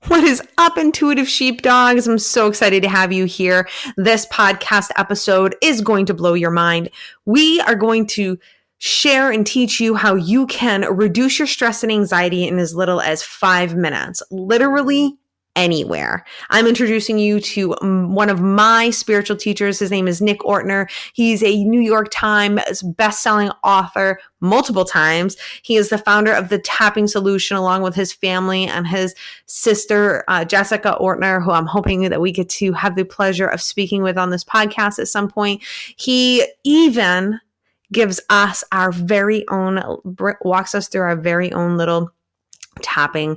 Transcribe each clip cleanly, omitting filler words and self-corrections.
What is up, intuitive sheepdogs? I'm so excited to have you here. This podcast episode is going to blow your mind. We are going to share and teach you how you can reduce your stress and anxiety in as little as 5 minutes, literally anywhere. I'm introducing you to one of my spiritual teachers. His name is Nick Ortner. He's a New York Times best-selling author multiple times. He is the founder of the Tapping Solution along with his family and his sister, Jessica Ortner, who I'm hoping that we get to have the pleasure of speaking with on this podcast at some point. He even gives us our very own, walks us through our very own little tapping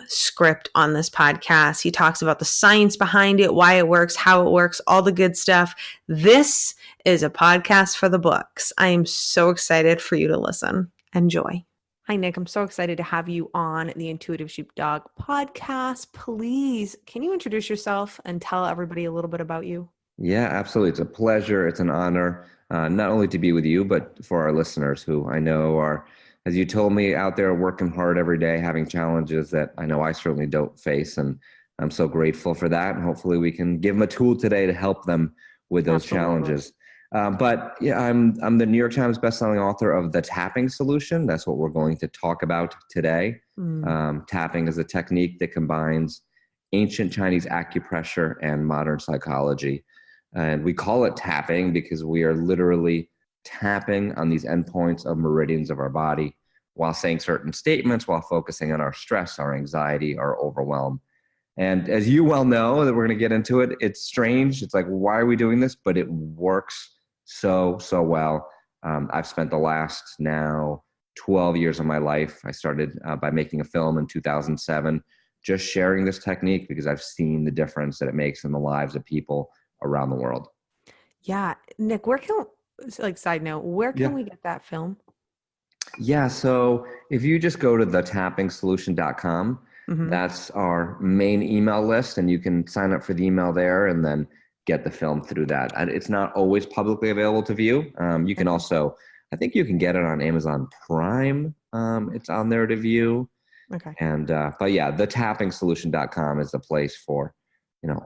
script on this podcast. He talks about the science behind it, why it works, how it works, all the good stuff. This is a podcast for the books. I am so excited for you to listen. Enjoy. Hi, Nick. I'm so excited to have you on the Intuitive Sheepdog podcast. Please, can you introduce yourself and tell everybody a little bit about you? Yeah, absolutely. It's a pleasure. It's an honor, not only to be with you, but for our listeners who I know are, as you told me, out there working hard every day, having challenges that I know I certainly don't face. And I'm so grateful for that. And hopefully we can give them a tool today to help them with those challenges. But yeah, I'm the New York Times bestselling author of The Tapping Solution. That's what we're going to talk about today. Tapping is a technique that combines ancient Chinese acupressure and modern psychology. And we call it tapping because we are literally tapping on these endpoints of meridians of our body while saying certain statements, while focusing on our stress, our anxiety, our overwhelm. And as you well know, that we're going to get into it, it's strange. It's like, why are we doing this? But it works so well. I've spent the last now 12 years of my life. I started by making a film in 2007, just sharing this technique because I've seen the difference that it makes in the lives of people around the world. Yeah. Nick, side note, where can we get that film? Yeah. So if you just go to thetappingsolution.com, that's our main email list, and you can sign up for the email there and then get the film through that. And it's not always publicly available to view. You can also, I think you can get it on Amazon Prime. It's on there to view. Okay. And, but yeah, thetappingsolution.com is the place for,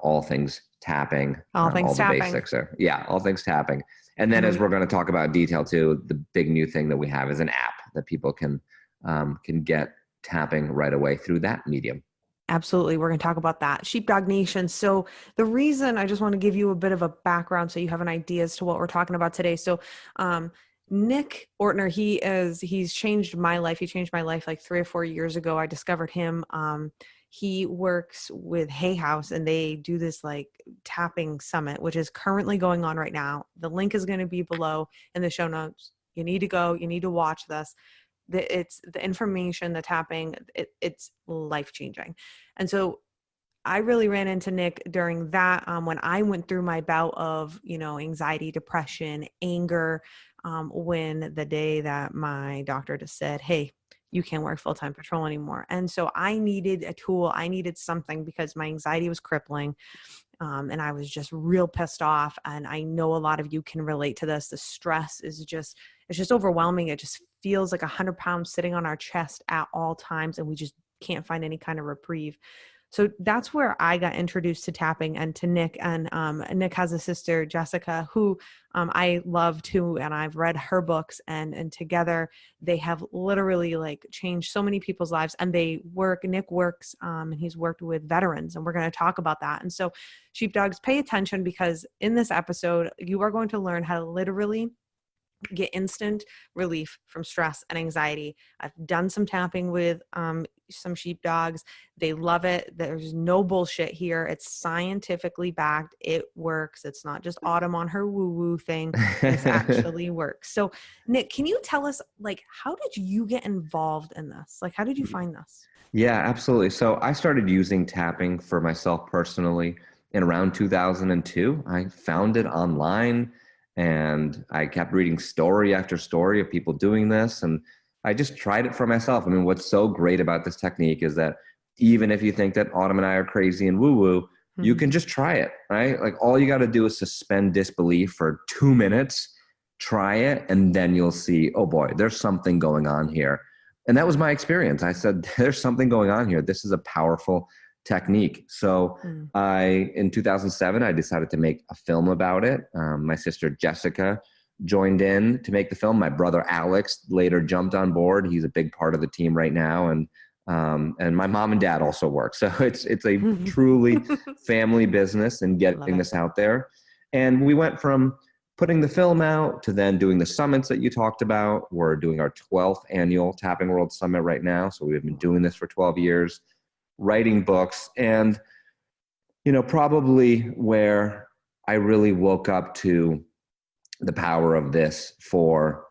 all things tapping, all the basics there. Yeah. All things tapping. And then as we're going to talk about in detail too, the big new thing that we have is an app that people can get tapping right away through that medium. Absolutely. We're going to talk about that. Sheepdog Nation. So the reason I just want to give you a bit of a background so you have an idea as to what we're talking about today. So Nick Ortner, he's changed my life. He changed my life like 3 or 4 years ago. I discovered him. He works with Hay House and they do this like tapping summit, which is currently going on right now. The link is going to be below in the show notes. You need to go, you need to watch this. It's the information, the tapping, it's life-changing. And so I really ran into Nick during that, when I went through my bout of, anxiety, depression, anger, when the day that my doctor just said, hey, you can't work full-time patrol anymore. And so I needed a tool. I needed something because my anxiety was crippling. And I was just real pissed off. And I know a lot of you can relate to this. The stress is it's just overwhelming. It just feels like 100 pounds sitting on our chest at all times. And we just can't find any kind of reprieve. So that's where I got introduced to tapping and to Nick. And Nick has a sister, Jessica, who I love too. And I've read her books and together they have literally like changed so many people's lives. And Nick works and he's worked with veterans, and we're going to talk about that. And so sheepdogs, pay attention because in this episode, you are going to learn how to literally get instant relief from stress and anxiety. I've done some tapping with some sheepdogs. They love it. There's no bullshit here. It's scientifically backed. It works. It's not just Autumn on her woo-woo thing. This actually works. So Nick, can you tell us, like, how did you get involved in this? Like, how did you find this? Yeah, absolutely. So I started using tapping for myself personally in around 2002. I found it online. And I kept reading story after story of people doing this. And I just tried it for myself. I mean, what's so great about this technique is that even if you think that Autumn and I are crazy and woo-woo, you can just try it, right? Like all you got to do is suspend disbelief for 2 minutes, try it, and then you'll see, oh boy, there's something going on here. And that was my experience. I said, there's something going on here. This is a powerful technique. So Mm. in 2007, I decided to make a film about it. My sister Jessica joined in to make the film. My brother Alex later jumped on board. He's a big part of the team right now, and my mom and dad also work. So it's a truly family business and Love getting it. this out there. And we went from putting the film out to then doing the summits that you talked about. We're doing our 12th annual Tapping World Summit right now. So we've been doing this for 12 years, writing books. And, probably where I really woke up to the power of this for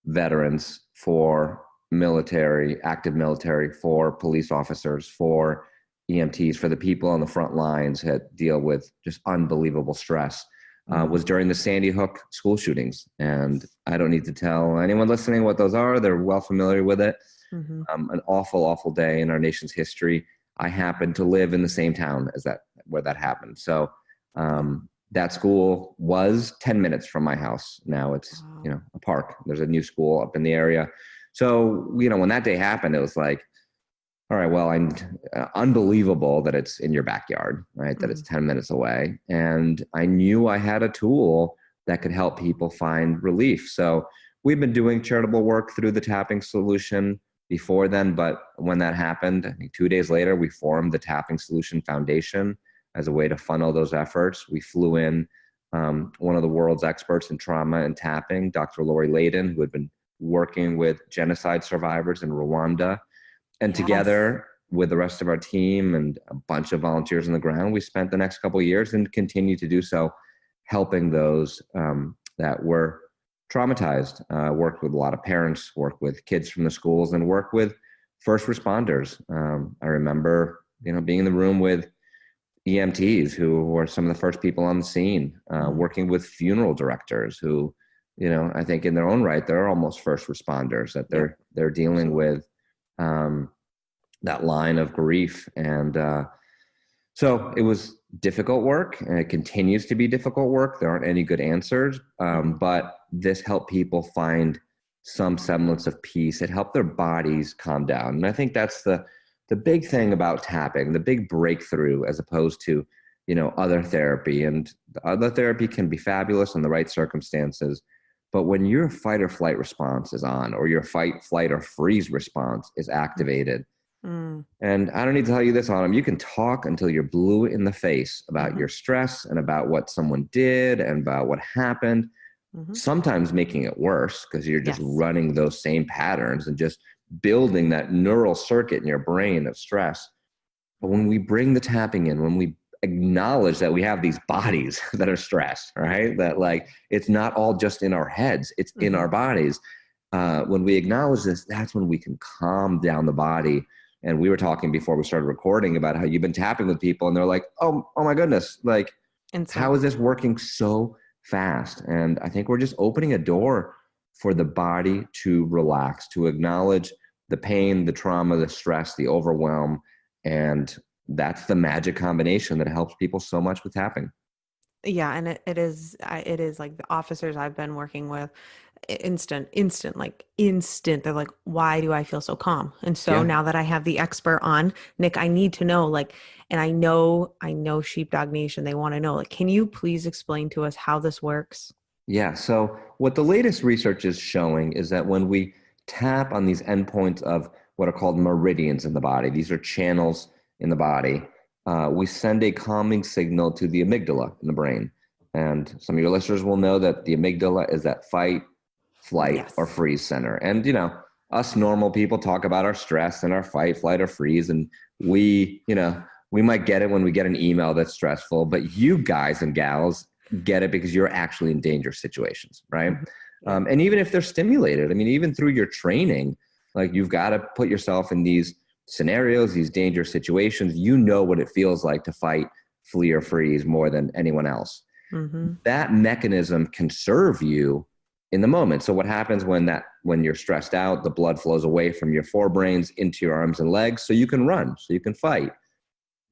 veterans, for military, active military, for police officers, for EMTs, for the people on the front lines that deal with just unbelievable stress, was during the Sandy Hook school shootings. And I don't need to tell anyone listening what those are. They're well familiar with it. Mm-hmm. An awful, awful day in our nation's history. I happened to live in the same town as where that happened. So that school was 10 minutes from my house. Now it's, Wow. a park. There's a new school up in the area. So, when that day happened, it was like, all right, well, I'm unbelievable that it's in your backyard, right? That it's 10 minutes away. And I knew I had a tool that could help people find relief. So we've been doing charitable work through the tapping solution before then. But when that happened, I think 2 days later, we formed the Tapping Solution Foundation as a way to funnel those efforts. We flew in one of the world's experts in trauma and tapping, Dr. Lori Layden, who had been working with genocide survivors in Rwanda. And Yes. together with the rest of our team and a bunch of volunteers on the ground, we spent the next couple of years and continue to do so, helping those that were traumatized, worked with a lot of parents, worked with kids from the schools, and worked with first responders. I remember, being in the room with EMTs who were some of the first people on the scene, working with funeral directors who, I think in their own right, they're almost first responders, that they're dealing with that line of grief. And so it was difficult work, and it continues to be difficult work. There aren't any good answers, but this helped people find some semblance of peace. It helped their bodies calm down. And I think that's the big thing about tapping, the big breakthrough, as opposed to, other therapy. And the other therapy can be fabulous in the right circumstances. But when your fight or flight response is on, or your fight, flight, or freeze response is activated, and I don't need to tell you this, Autumn, you can talk until you're blue in the face about your stress and about what someone did and about what happened, sometimes making it worse because you're just running those same patterns and just building that neural circuit in your brain of stress. But when we bring the tapping in, when we acknowledge that we have these bodies that are stressed, right? That like, it's not all just in our heads, it's in our bodies. When we acknowledge this, that's when we can calm down the body. And we were talking before we started recording about how you've been tapping with people and they're like, oh my goodness, like, how is this working so fast? And I think we're just opening a door for the body to relax, to acknowledge the pain, the trauma, the stress, the overwhelm. And that's the magic combination that helps people so much with tapping. Yeah. And it is like the officers I've been working with, instant, they're like, why do I feel so calm? And so now that I have the expert on, Nick, I need to know, like, and I know Sheepdog Nation, they want to know, like, can you please explain to us how this works? Yeah. So what the latest research is showing is that when we tap on these endpoints of what are called meridians in the body, these are channels in the body, we send a calming signal to the amygdala in the brain. And some of your listeners will know that the amygdala is that fight, flight, or freeze center. And, us normal people talk about our stress and our fight, flight, or freeze. And we might get it when we get an email that's stressful, but you guys and gals get it because you're actually in dangerous situations, right? And even if they're stimulated, I mean, even through your training, like, you've got to put yourself in these scenarios, these dangerous situations. You know what it feels like to fight, flee, or freeze more than anyone else. That mechanism can serve you in the moment. So what happens when you're stressed out, the blood flows away from your forebrains into your arms and legs so you can run, so you can fight.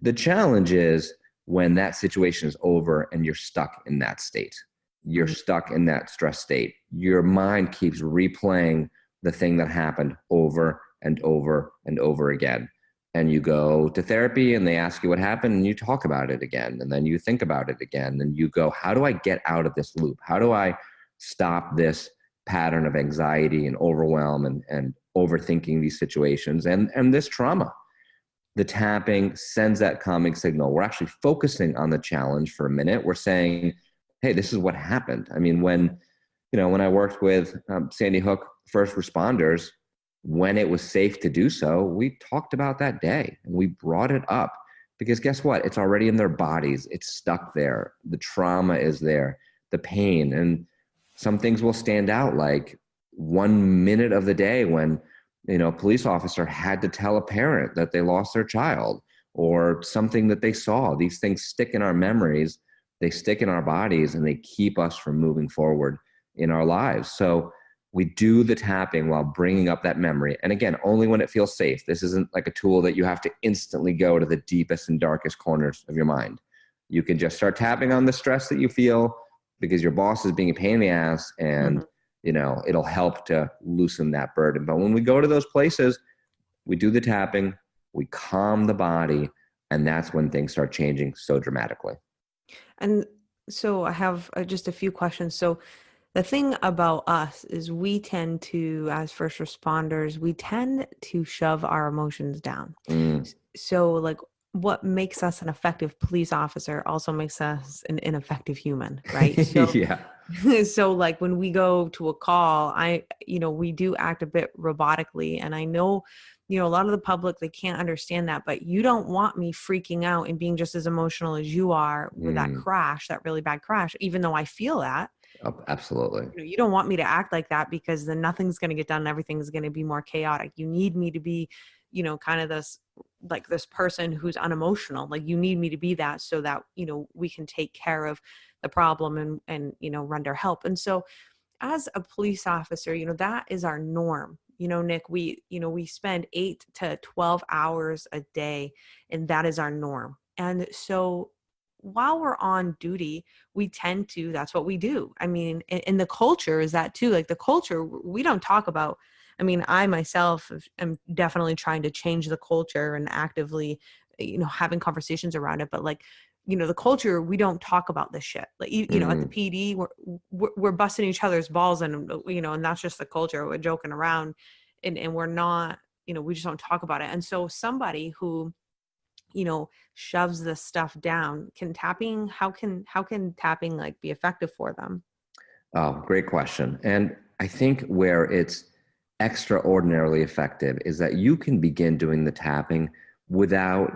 The challenge is when that situation is over and you're stuck in that state. You're stuck in that stress state. Your mind keeps replaying the thing that happened over and over and over again. and you go to therapy and they ask you what happened and you talk about it again. And then you think about it again and you go, how do I get out of this loop? How do I stop this pattern of anxiety and overwhelm and overthinking these situations and this trauma? The tapping sends that calming signal. We're actually focusing on the challenge for a minute. We're saying, hey, this is what happened. I mean, when I worked with Sandy Hook first responders, when it was safe to do so, we talked about that day and we brought it up because guess what? It's already in their bodies. It's stuck there. The trauma is there, the pain. And some things will stand out, like 1 minute of the day when, a police officer had to tell a parent that they lost their child, or something that they saw. These things stick in our memories, they stick in our bodies, and they keep us from moving forward in our lives. So we do the tapping while bringing up that memory. And again, only when it feels safe. This isn't like a tool that you have to instantly go to the deepest and darkest corners of your mind. You can just start tapping on the stress that you feel because your boss is being a pain in the ass, and it'll help to loosen that burden. But when we go to those places, we do the tapping, we calm the body, and that's when things start changing so dramatically. And so I have just a few questions. So the thing about us is we tend to, as first responders, we tend to shove our emotions down. So like what makes us an effective police officer also makes us an ineffective human, right? So, Yeah. so like when we go to a call, we do act a bit robotically. And I know, a lot of the public, they can't understand that, but you don't want me freaking out and being just as emotional as you are with that crash, that really bad crash, even though I feel that. Oh, absolutely. You don't want me to act like that because then nothing's going to get done and everything's going to be more chaotic. You need me to be, kind of this person who's unemotional. Like you need me to be that so that, we can take care of the problem and render help. And so as a police officer, that is our norm. Nick, we spend 8 to 12 hours a day, and that is our norm. And so while we're on duty, we tend to, that's what we do. I mean, and the culture is that too. Like the culture, we don't talk about, I myself am definitely trying to change the culture and actively, having conversations around it. But like, the culture, we don't talk about this shit. Like, at the PD, we're busting each other's balls and, and that's just the culture. We're joking around and we're not, we just don't talk about it. And so somebody who, shoves this stuff down, how can tapping like be effective for them? Oh, great question. And I think where it's extraordinarily effective is that you can begin doing the tapping without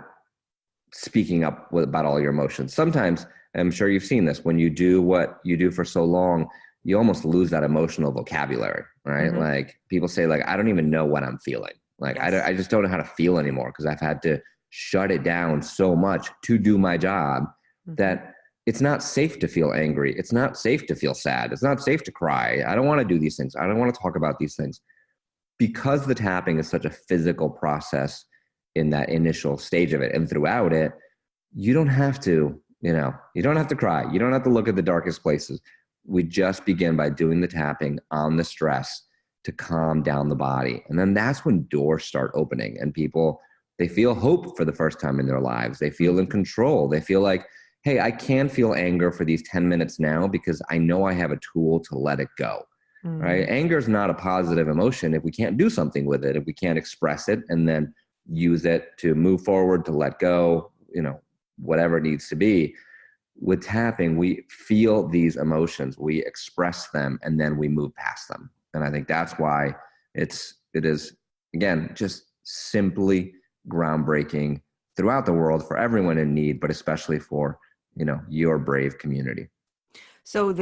speaking up about all your emotions. Sometimes, I'm sure you've seen this, when you do what you do for so long, you almost lose that emotional vocabulary, right? Like people say, like, I don't even know what I'm feeling. Like, yes. I just don't know how to feel anymore because I've had to shut it down so much to do my job that it's not safe to feel angry. It's not safe to feel sad. It's not safe to cry. I don't want to do these things. I don't want to talk about these things. Because the tapping is such a physical process in that initial stage of it and throughout it, you don't have to, you don't have to cry. You don't have to look at the darkest places. We just begin by doing the tapping on the stress to calm down the body. And then that's when doors start opening and people, they feel hope for the first time in their lives. They feel in control. They feel like, hey, I can feel anger for these 10 minutes now because I know I have a tool to let it go. Right? Anger is not a positive emotion if we can't do something with it, if we can't express it and then use it to move forward, to let go, whatever it needs to be. With tapping, we feel these emotions, we express them, and then we move past them. And I think that's why it is, again, just simply groundbreaking throughout the world for everyone in need, but especially for, your brave community. So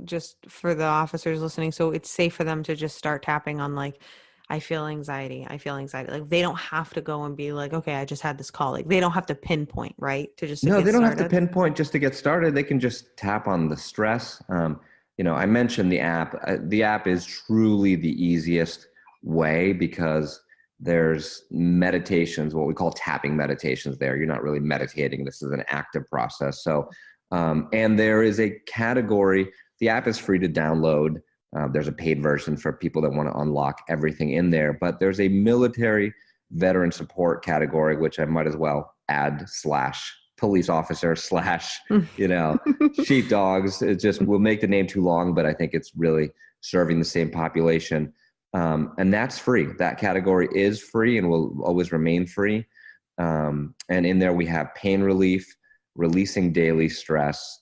just for the officers listening, so it's safe for them to just start tapping on like, I feel anxiety. Like they don't have to go and be like, okay, I just had this call. Like they don't have to pinpoint, right? No, they don't have to pinpoint just to get started. They can just tap on the stress. I mentioned the app. The app is truly the easiest way because there's meditations, what we call tapping meditations there. You're not really meditating. This is an active process. So, and there is a category, the app is free to download. There's a paid version for people that want to unlock everything in there, but there's a military veteran support category, which I might as well add slash police officer slash, sheepdogs. It just will make the name too long, but I think it's really serving the same population. And that's free. That category is free and will always remain free. And in there we have pain relief, releasing daily stress,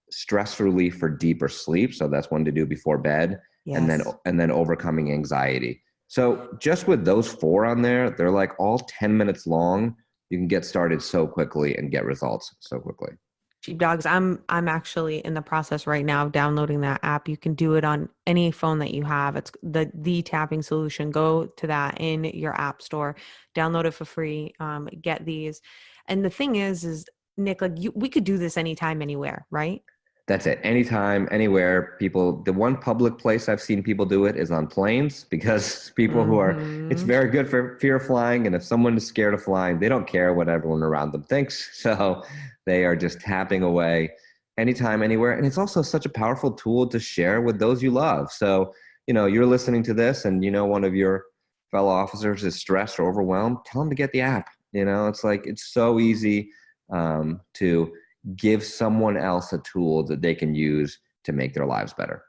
stress relief for deeper sleep. So that's one to do before bed. Yes. And then overcoming anxiety. So just with those 4 on there, they're like all 10 minutes long. You can get started so quickly and get results so quickly. Sheepdogs, I'm actually in the process right now of downloading that app. You can do it on any phone that you have. It's the tapping solution. Go to that in your app store, download it for free, get these. And the thing is Nick, like we could do this anytime, anywhere, right? That's it. Anytime, anywhere. People, the one public place I've seen people do it is on planes, because people who are, it's very good for fear of flying. And if someone is scared of flying, they don't care what everyone around them thinks. So they are just tapping away anytime, anywhere. And it's also such a powerful tool to share with those you love. So, you're listening to this and one of your fellow officers is stressed or overwhelmed, tell them to get the app. It's like, it's so easy to give someone else a tool that they can use to make their lives better.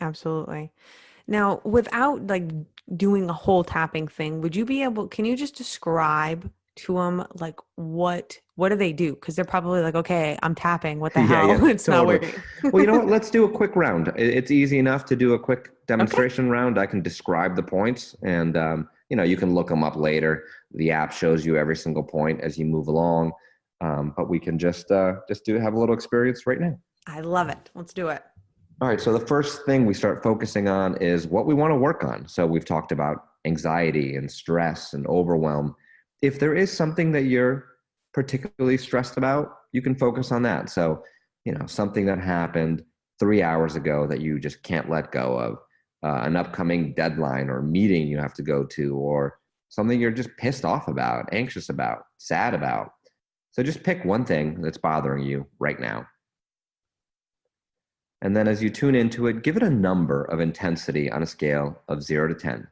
Absolutely. Now, without like doing a whole tapping thing, can you just describe to them like what do they do? Because they're probably like, okay, I'm tapping. What the hell? Yeah, It's totally. Not working. Well, you know what? Let's do a quick round. It's easy enough to do a quick demonstration round. I can describe the points, and you can look them up later. The app shows you every single point as you move along. But we can just have a little experience right now. I love it. Let's do it. All right. So the first thing we start focusing on is what we want to work on. So we've talked about anxiety and stress and overwhelm. If there is something that you're particularly stressed about, you can focus on that. So, something that happened 3 hours ago that you just can't let go of, an upcoming deadline or meeting you have to go to, or something you're just pissed off about, anxious about, sad about. So just pick one thing that's bothering you right now. And then as you tune into it, give it a number of intensity on a scale of 0 to 10.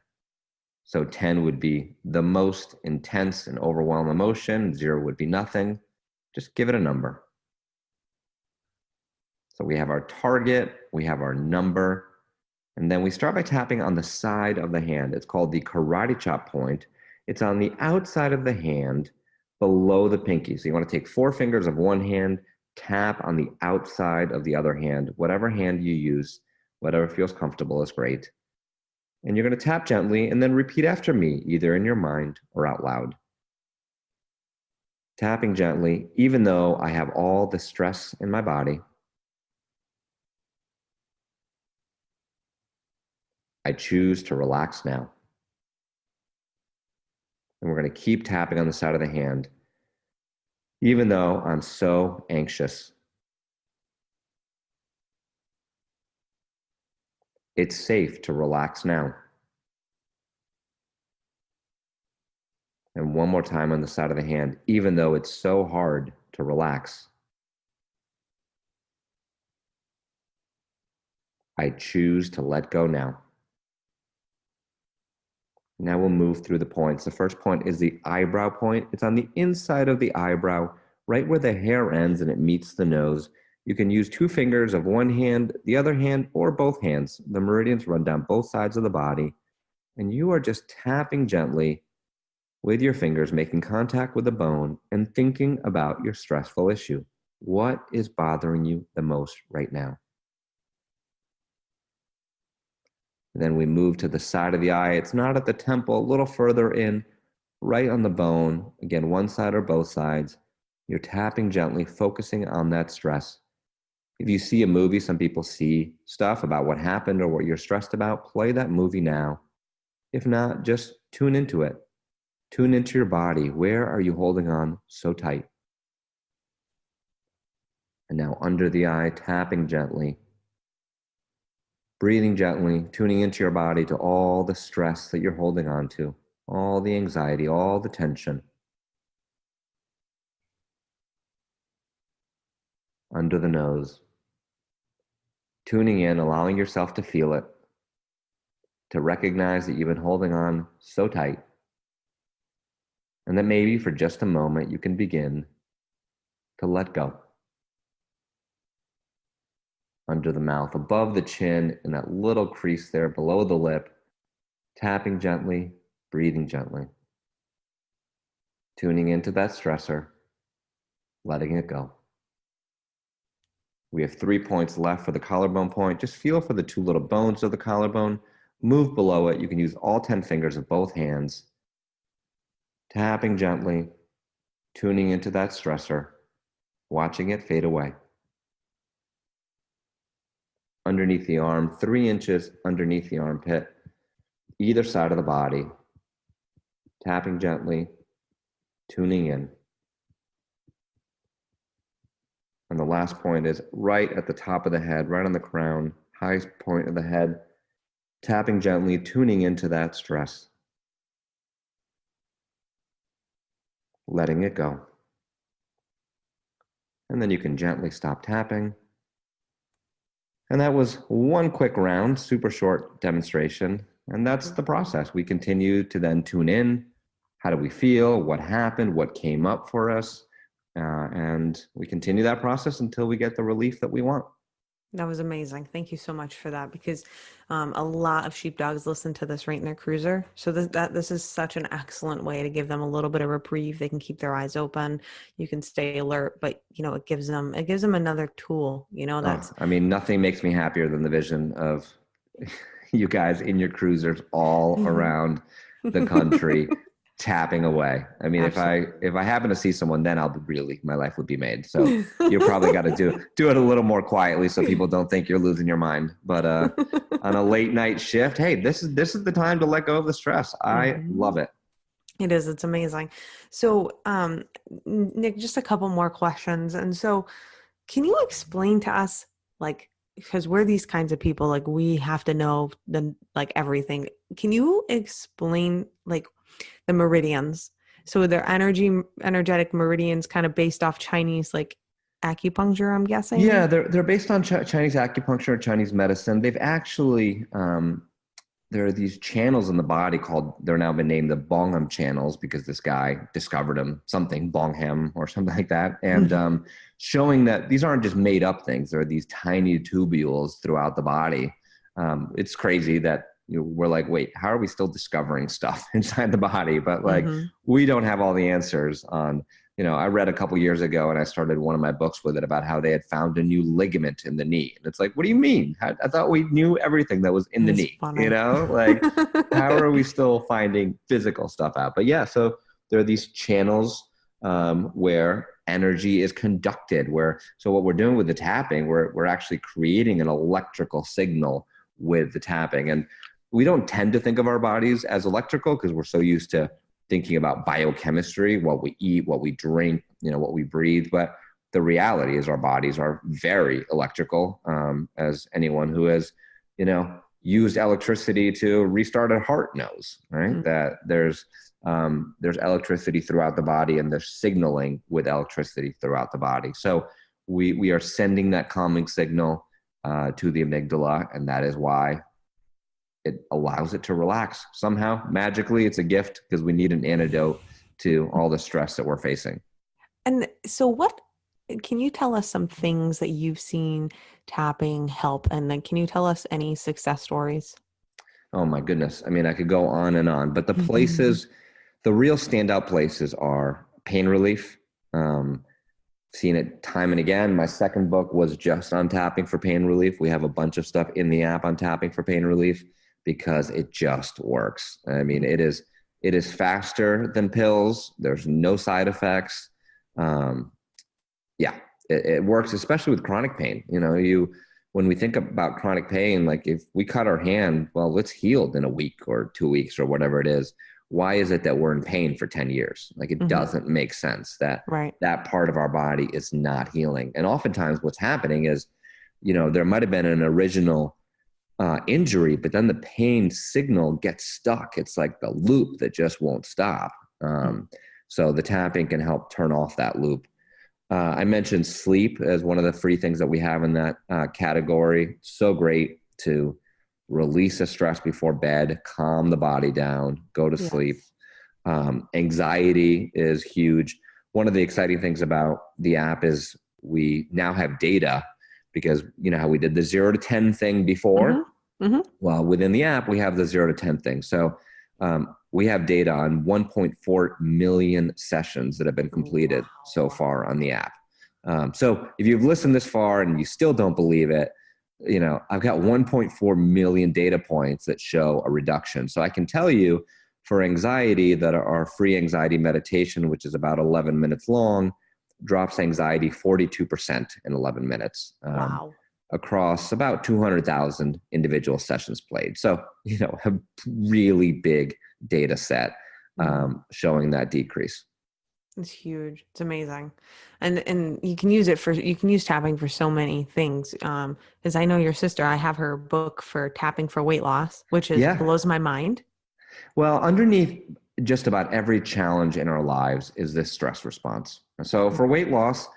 So 10 would be the most intense and overwhelming emotion. 0 would be nothing. Just give it a number. So we have our target, we have our number, and then we start by tapping on the side of the hand. It's called the karate chop point. It's on the outside of the hand, below the pinky. So you want to take 4 fingers of one hand, tap on the outside of the other hand, whatever hand you use, whatever feels comfortable is great. And you're going to tap gently and then repeat after me, either in your mind or out loud. Tapping gently, even though I have all the stress in my body, I choose to relax now. And we're going to keep tapping on the side of the hand, even though I'm so anxious. It's safe to relax now. And one more time on the side of the hand, even though it's so hard to relax. I choose to let go now. Now we'll move through the points. The first point is the eyebrow point. It's on the inside of the eyebrow, right where the hair ends and it meets the nose. You can use 2 fingers of one hand, the other hand, or both hands. The meridians run down both sides of the body. And you are just tapping gently with your fingers, making contact with the bone and thinking about your stressful issue. What is bothering you the most right now? Then we move to the side of the eye. It's not at the temple, a little further in, right on the bone. Again, one side or both sides. You're tapping gently, focusing on that stress. If you see a movie, some people see stuff about what happened or what you're stressed about, play that movie now. If not, just tune into it. Tune into your body. Where are you holding on so tight? And now under the eye, tapping gently. Breathing gently, tuning into your body to all the stress that you're holding on to, all the anxiety, all the tension. Under the nose. Tuning in, allowing yourself to feel it, to recognize that you've been holding on so tight. And then maybe for just a moment, you can begin to let go. Under the mouth, above the chin, in that little crease there below the lip, tapping gently, breathing gently, tuning into that stressor, letting it go. We have 3 points left for the collarbone point. Just feel for the 2 little bones of the collarbone. Move below it. You can use all 10 fingers of both hands. Tapping gently, tuning into that stressor, watching it fade away. Underneath the arm, 3 inches underneath the armpit, either side of the body. Tapping gently, tuning in. And the last point is right at the top of the head, right on the crown, highest point of the head, tapping gently, tuning into that stress, letting it go. And then you can gently stop tapping. And that was one quick round, super short demonstration. And that's the process. We continue to then tune in. How do we feel? What happened? What came up for us? And we continue that process until we get the relief that we want. That was amazing. Thank you so much for that, because a lot of sheepdogs listen to this right in their cruiser. So this is such an excellent way to give them a little bit of reprieve. They can keep their eyes open. You can stay alert, but it gives them another tool. Nothing makes me happier than the vision of you guys in your cruisers all around the country. Tapping away. Absolutely. if I happen to see someone, then my life would be made. So you probably got to do it a little more quietly so people don't think you're losing your mind. But on a late night shift, hey, this is the time to let go of the stress. I love it. It is. It's amazing. So, Nick, just a couple more questions. And so can you explain to us, because we're these kinds of people, we have to know everything. Can you explain the meridians? So they're energetic meridians, kind of based off Chinese acupuncture, I'm guessing. Yeah, they're based on Chinese acupuncture, Chinese medicine. They've actually there are these channels in the body they're now been named the Bongham channels because this guy discovered them, something Bongham or something like that, and showing that these aren't just made up things. There are these tiny tubules throughout the body. It's crazy that we're like, wait, how are we still discovering stuff inside the body? But we don't have all the answers on, I read a couple years ago and I started one of my books with it about how they had found a new ligament in the knee. And it's like, what do you mean? I thought we knew everything that was in the knee, funny. How are we still finding physical stuff out? But yeah, so there are these channels where energy is conducted, so what we're doing with the tapping, we're actually creating an electrical signal with the tapping. And we don't tend to think of our bodies as electrical because we're so used to thinking about biochemistry, what we eat, what we drink, what we breathe. But the reality is our bodies are very electrical, as anyone who has, used electricity to restart a heart knows, right? That there's electricity throughout the body and there's signaling with electricity throughout the body. So we are sending that calming signal to the amygdala, and that is why it allows it to relax. Somehow, magically, it's a gift because we need an antidote to all the stress that we're facing. And so can you tell us some things that you've seen tapping help? And then can you tell us any success stories? Oh my goodness. I could go on and on, but the real standout places are pain relief. Seen it time and again. My second book was just on tapping for pain relief. We have a bunch of stuff in the app on tapping for pain relief because it just works. It is faster than pills. There's no side effects. It works, especially with chronic pain. When we think about chronic pain, if we cut our hand, well, it's healed in a week or 2 weeks or whatever it is. Why is it that we're in pain for 10 years? It doesn't make sense that that part of our body is not healing. And oftentimes what's happening is, there might've been an original injury, but then the pain signal gets stuck. It's like the loop that just won't stop. So the tapping can help turn off that loop. I mentioned sleep as one of the free things that we have in that category. So great to release the stress before bed, calm the body down, go to sleep. Anxiety is huge. One of the exciting things about the app is we now have data, because you know how we did the 0 to 10 thing before? Mm-hmm. Mm-hmm. Well, within the app, we have the 0 to 10 thing. So we have data on 1.4 million sessions that have been completed so far on the app. So if you've listened this far and you still don't believe it, you know, I've got 1.4 million data points that show a reduction. So I can tell you for anxiety that our free anxiety meditation, which is about 11 minutes long, drops anxiety 42% in 11 minutes. Wow. Across about 200,000 individual sessions played. So, you know, a really big data set showing that decrease. It's huge. It's amazing. And you can use tapping for so many things. Because I know your sister, I have her book for tapping for weight loss, which Yeah. blows my mind. Well, underneath just about every challenge in our lives is this stress response. So for weight loss,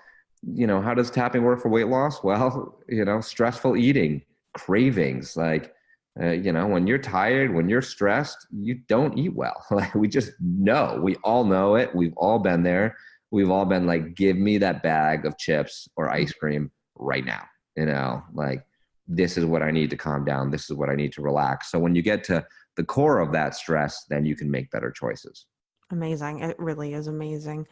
you know, how does tapping work for weight loss? Well, you know, stressful eating, cravings, like, you know, when you're tired, when you're stressed, you don't eat well. Like we just know, we all know it. We've all been there. We've all been like, give me that bag of chips or ice cream right now. You know, like this is what I need to calm down. This is what I need to relax. So when you get to the core of that stress, then you can make better choices. Amazing. It really is amazing.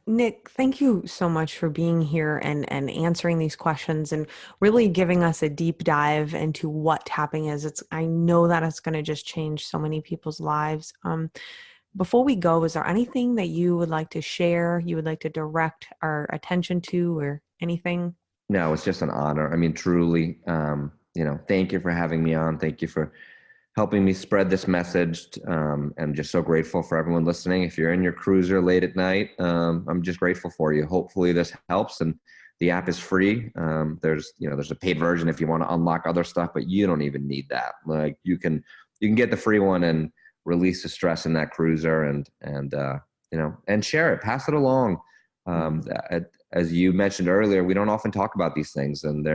Nick, thank you so much for being here and answering these questions and really giving us a deep dive into what tapping is. I know that it's going to just change so many people's lives. Before we go, is there anything that you would like to share, you would like to direct our attention to, or anything? No, it's just an honor. I mean, truly, you know, thank you for having me on. Thank you for helping me spread this message. I'm just so grateful for everyone listening. If you're in your cruiser late at night, I'm just grateful for you. Hopefully this helps. And the app is free. There's a paid version if you want to unlock other stuff, but you don't even need that. Like you can get the free one and release the stress in that cruiser and share it, pass it along. As you mentioned earlier, we don't often talk about these things, and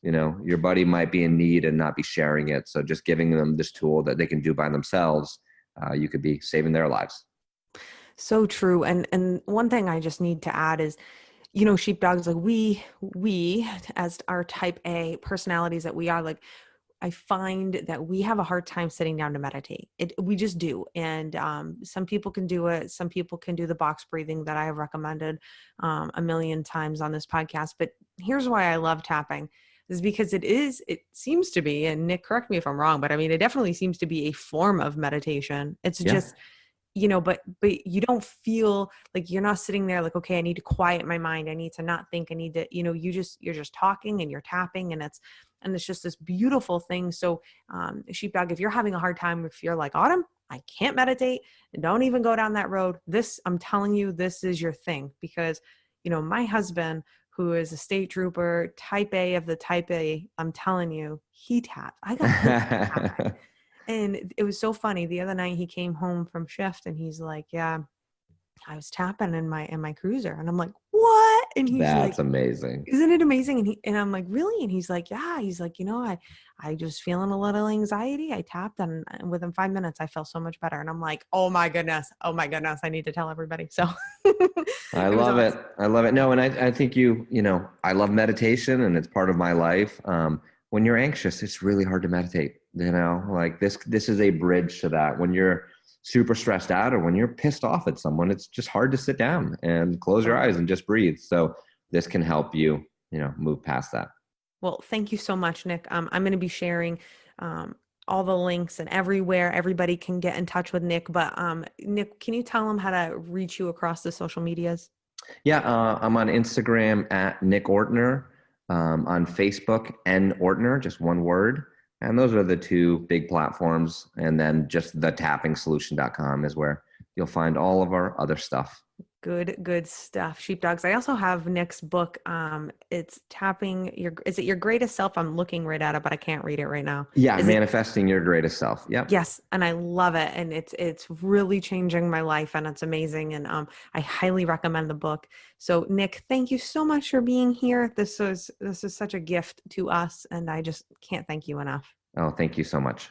your buddy might be in need and not be sharing it. So just giving them this tool that they can do by themselves, you could be saving their lives. So true. And one thing I just need to add is, sheepdogs, like we as our type A personalities that we are, like, I find that we have a hard time sitting down to meditate. We just do. And some people can do it. Some people can do the box breathing that I have recommended a million times on this podcast. But here's why I love tapping, is because it seems to be, and Nick, correct me if I'm wrong, but I mean, it definitely seems to be a form of meditation. It's just, but you don't feel like you're not sitting there like, okay, I need to quiet my mind. I need to not think. I need to, you're just talking and you're tapping, and it's just this beautiful thing. So Sheepdog, if you're having a hard time, if you're like, Autumn, I can't meditate, don't even go down that road. I'm telling you, this is your thing, because, my husband, who is a state trooper, type A of the type A, I'm telling you, he tapped. I got tapping. And it was so funny. The other night he came home from shift and he's like, yeah, I was tapping in my cruiser. And I'm like, what? And he's That's like, amazing. isn't it amazing? And I'm like, really? And he's like, yeah. He's like, I just feeling a little anxiety. I tapped and within 5 minutes I felt so much better. And I'm like, oh my goodness. I need to tell everybody. So I love it. I love it. No, and I think I love meditation and it's part of my life. When you're anxious, it's really hard to meditate, like this is a bridge to that. When you're super stressed out or when you're pissed off at someone, it's just hard to sit down and close your eyes and just breathe. So this can help you, move past that. Well, thank you so much, Nick. I'm going to be sharing all the links and everywhere everybody can get in touch with Nick. But Nick, can you tell them how to reach you across the social medias? Yeah, I'm on Instagram at Nick Ortner, on Facebook, N Ortner, just one word. And those are the two big platforms. And then just thetappingsolution.com is where you'll find all of our other stuff. Good stuff. Sheepdogs. I also have Nick's book. It's is it Your Greatest Self? I'm looking right at it, but I can't read it right now. Yeah. Manifesting Your Greatest Self. Yep. Yes. And I love it. And it's really changing my life, and it's amazing. And I highly recommend the book. So Nick, thank you so much for being here. This is such a gift to us, and I just can't thank you enough. Oh, thank you so much.